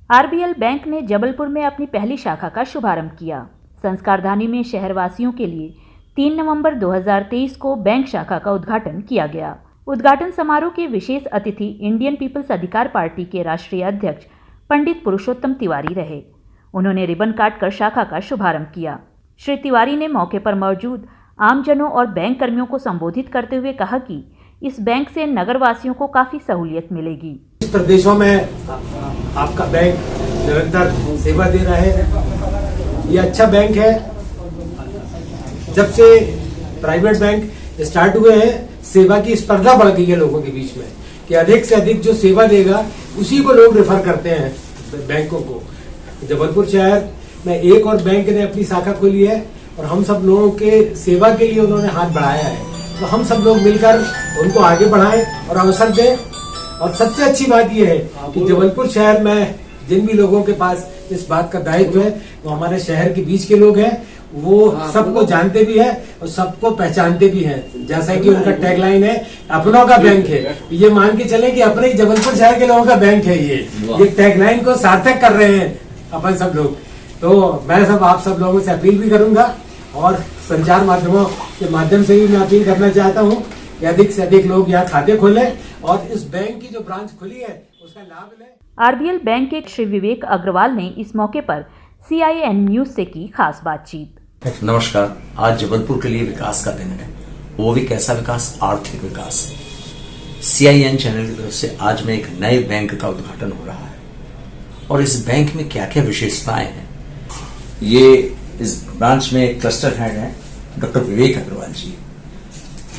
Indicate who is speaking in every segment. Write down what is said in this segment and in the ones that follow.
Speaker 1: RBL bank ने जबलपुर में अपनी पहली शाखा का शुभारंभ किया। संस्कारधानी में शहरवासियों के लिए 3 नवंबर 2023 को बैंक शाखा का उद्घाटन किया गया। उद्घाटन समारोह के विशेष अतिथि इंडियन पीपल्स अधिकार पार्टी के राष्ट्रीय अध्यक्ष पंडित पुरुषोत्तम तिवारी रहे। उन्होंने रिबन काटकर शाखा का शुभारंभ किया। श्री तिवारी ने मौके पर मौजूद आमजनों और बैंक कर्मियों को संबोधित करते हुए कहा कि इस बैंक से नगरवासियों को काफी सहूलियत मिलेगी।
Speaker 2: इस प्रदेशों में आपका बैंक निरंतर सेवा दे रहा है। ये अच्छा बैंक है। जब से प्राइवेट बैंक स्टार्ट हुए हैं, सेवा की स्पर्धा बढ़ गई है लोगों के बीच में कि अधिक से अधिक जो सेवा देगा उसी को लोग रेफर करते हैं बैंकों को। जबलपुर शहर में एक और बैंक ने अपनी शाखा खोली है और हम सब लोगों के सेवा के लिए उन्होंने हाथ बढ़ाया है। तो हम सब लोग मिलकर उनको आगे बढ़ाएं और अवसर दें। और सबसे अच्छी बात यह है कि जबलपुर शहर में जिन भी लोगों के पास इस बात का दायित्व है वो हमारे शहर के बीच के लोग हैं। वो सबको जानते भी है और सबको पहचानते भी हैं। जैसा कि उनका टैगलाइन है, अपनों का बैंक है। ये मान के चले कि अपने ही जबलपुर शहर के लोगों का बैंक है। ये टैगलाइन को सार्थक कर रहे हैं अपन सब लोग। तो मैं आप सब लोगों से अपील भी करूंगा और संचार माध्यमों के माध्यम से भी मैं अपील करना चाहता हूं कि अधिक से अधिक लोग यहाँ खाते खोलें और इस बैंक की जो ब्रांच खुली है उसका लाभ लें।
Speaker 1: आरबीएल बैंक के श्री विवेक अग्रवाल ने इस मौके पर CIN न्यूज से की खास बातचीत।
Speaker 3: नमस्कार। आज जबलपुर के लिए विकास का दिन है, वो भी कैसा विकास? आर्थिक विकास। CIN चैनल की तरफ से आज में एक नए बैंक का उद्घाटन हो रहा है और इस बैंक में क्या क्या विशेषताएं हैं, ये इस ब्रांच में क्लस्टर हेड है डॉक्टर विवेक अग्रवाल जी।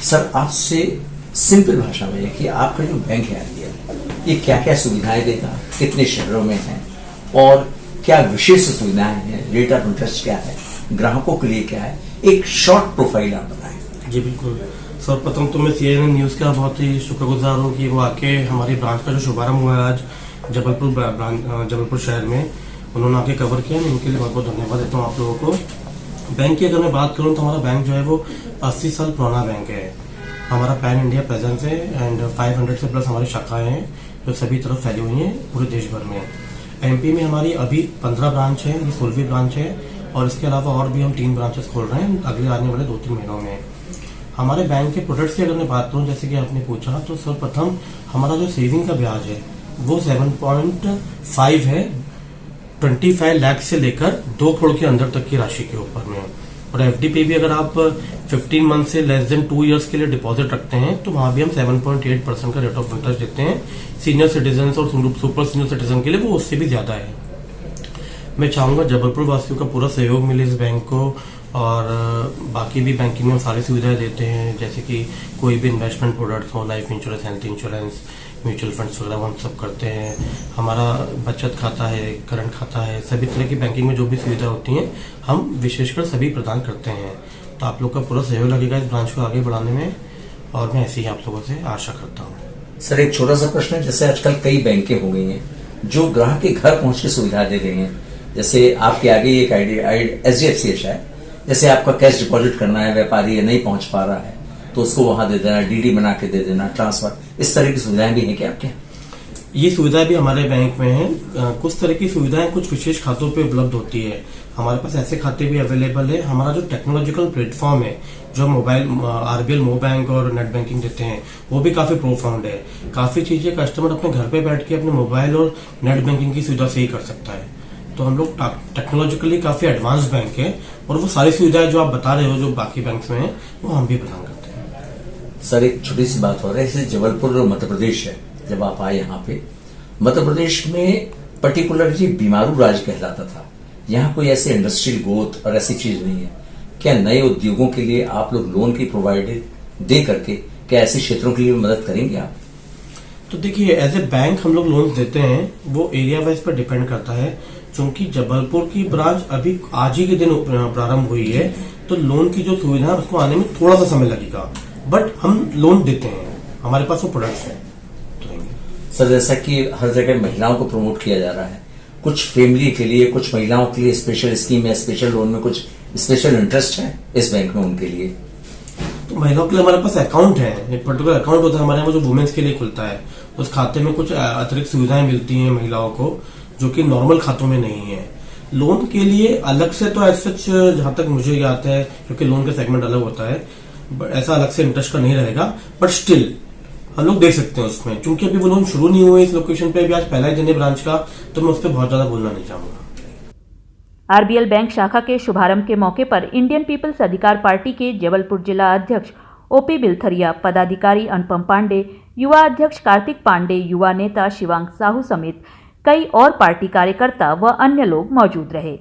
Speaker 3: सर, आपसे सिंपल भाषा में कि आपका जो बैंक है आरबीएल, ये क्या क्या सुविधाएं देगा, कितने शहरों में है और क्या विशेष सुविधाएं हैं, रेट ऑफ इंटरेस्ट क्या है, ग्राहकों के लिए क्या है, एक शॉर्ट प्रोफाइल आप बताएं।
Speaker 4: जी बिल्कुल। सर्वप्रथम तो मैं CIN न्यूज का बहुत ही शुक्रगुजार हूँ कि वो आके हमारी ब्रांच का जो शुभारंभ हुआ है आज जबलपुर शहर में, उन्होंने आके कवर किया। मैं इनके लिए बहुत बहुत धन्यवाद देता हूँ आप लोगों को। बैंक की अगर मैं बात करूँ तो हमारा बैंक जो है वो 80 साल पुराना बैंक है। हमारा पैन इंडिया प्रेजेंस है एंड 500 से प्लस हमारी शाखाएं हैं जो सभी तरफ फैली हुई हैं पूरे देश भर में। MP में हमारी अभी 15 ब्रांच है, ये 16वीं ब्रांच है और इसके अलावा और भी हम 3 ब्रांचेस खोल रहे हैं अगले आने वाले 2-3 महीनों में। हमारे बैंक के प्रोडक्ट्स की अगर मैं बात करूँ, जैसे कि आपने पूछा, तो सर्वप्रथम हमारा जो सेविंग का ब्याज है वो 7.5 है, 25 लाख से लेकर 2 करोड़ के अंदर तक की राशि के ऊपर में। और FD पे भी अगर आप 15 मंथ से लेस देन 2 इयर्स के लिए डिपॉजिट रखते हैं तो वहां भी हम 7.8% का रेट ऑफ इंटरेस्ट देते हैं। सीनियर सिटीजन और सुपर सीनियर सिटीजन के लिए वो उससे भी ज्यादा है। मैं चाहूंगा जबलपुर वासियों का पूरा सहयोग मिले इस बैंक को और बाकी भी बैंकिंग में सारी सुविधाएं देते हैं, जैसे कि कोई भी इन्वेस्टमेंट प्रोडक्ट्स हो, life insurance, health insurance, mutual funds वगैरह हम सब करते हैं। हमारा बचत खाता है, करंट खाता है, सभी तरह की बैंकिंग में जो भी सुविधा होती हैं हम विशेषकर सभी प्रदान करते हैं। तो आप लोग का पूरा सहयोग लगेगा इस ब्रांच को आगे बढ़ाने में और मैं ऐसे ही आप लोगों से आशा करता हूँ।
Speaker 3: सर, एक छोटा सा प्रश्न है, जैसे आजकल कई बैंकें हो गई हैं जो ग्राहक के घर पहुंच के सुविधा दे रही हैं। जैसे आपके आगे एक HDFC है, जैसे आपका कैश डिपॉजिट करना है, व्यापारी है नहीं पहुंच पा रहा है तो उसको वहां दे देना, DD बना के दे देना, ट्रांसफर, इस तरह की सुविधाएं भी हैं क्या आपके?
Speaker 4: ये सुविधाएं भी हमारे बैंक में है। कुछ तरह की सुविधाएं कुछ विशेष खातों पे उपलब्ध होती है। हमारे पास ऐसे खाते भी अवेलेबल है। हमारा जो टेक्नोलॉजिकल प्लेटफॉर्म है जो मोबाइल आरबीएल मो बैंक और नेट बैंकिंग देते हैं वो भी काफी प्रोफाउंड है। काफी चीजें कस्टमर अपने घर पे बैठ के अपने मोबाइल और नेट बैंकिंग की सुविधा से ही कर सकता है। तो हम लोग टेक्नोलॉजिकली काफी एडवांस बैंक है और वो सारी सुविधाएं जो आप बता रहे हो जो बाकी बैंक में है वो हम भी प्रदान करते हैं।
Speaker 3: सर, एक छोटी सी बात हो रही है, जैसे जबलपुर मध्य प्रदेश है, जब आप आए यहाँ पे, मध्य प्रदेश में पर्टिकुलरली बीमारू राज्य कहलाता था। यहाँ कोई ऐसे इंडस्ट्रियल ग्रोथ और ऐसी चीज नहीं है। क्या नए उद्योगों के लिए आप लोग लोन की प्रोवाइडेड दे करके क्या ऐसे क्षेत्रों के लिए मदद करेंगे आप?
Speaker 4: तो देखिए, एज ए बैंक हम लोग लोन देते हैं, वो एरिया वाइज पर डिपेंड करता है। क्योंकि जबलपुर की ब्रांच अभी आज ही के दिन प्रारंभ हुई है तो लोन की जो सुविधा है उसको आने में थोड़ा सा समय लगेगा, बट हम लोन देते हैं, हमारे पास वो प्रोडक्ट्स हैं।
Speaker 3: सर, जैसा कि हर जगह महिलाओं को प्रमोट किया जा रहा है, कुछ फैमिली के लिए, कुछ महिलाओं के लिए स्पेशल स्कीम है, स्पेशल लोन में कुछ स्पेशल इंटरेस्ट है इस बैंक में उनके लिए?
Speaker 4: तो महिलाओं के लिए हमारे पास अकाउंट है, एक पर्टिकुलर अकाउंट होता है हमारे यहाँ जो वुमेन्स के लिए खुलता है। उस खाते में कुछ अतिरिक्त सुविधाएं मिलती हैं महिलाओं को, जो कि नॉर्मल खातों में नहीं है। लोन के लिए अलग से तो ऐसा सच जहां तक मुझे याद है, क्योंकि लोन का सेगमेंट अलग होता है, ऐसा अलग से इंटरेस्ट का नहीं रहेगा, बट स्टिल हम लोग देख सकते हैं उसमें, क्योंकि अभी वो लोन शुरू नहीं हुए इस लोकेशन पे, अभी आज पहला ही दिन है ब्रांच का, तो मैं उस पर बहुत ज्यादा बोलना नहीं चाहूंगा।
Speaker 1: आरबीएल बैंक शाखा के शुभारंभ के मौके पर इंडियन पीपल्स अधिकार पार्टी के जबलपुर जिला अध्यक्ष ओपी बिलथरिया, पदाधिकारी अनुपम पांडे, युवा अध्यक्ष कार्तिक पांडे, युवा नेता शिवांग साहू समेत कई और पार्टी कार्यकर्ता व अन्य लोग मौजूद रहे।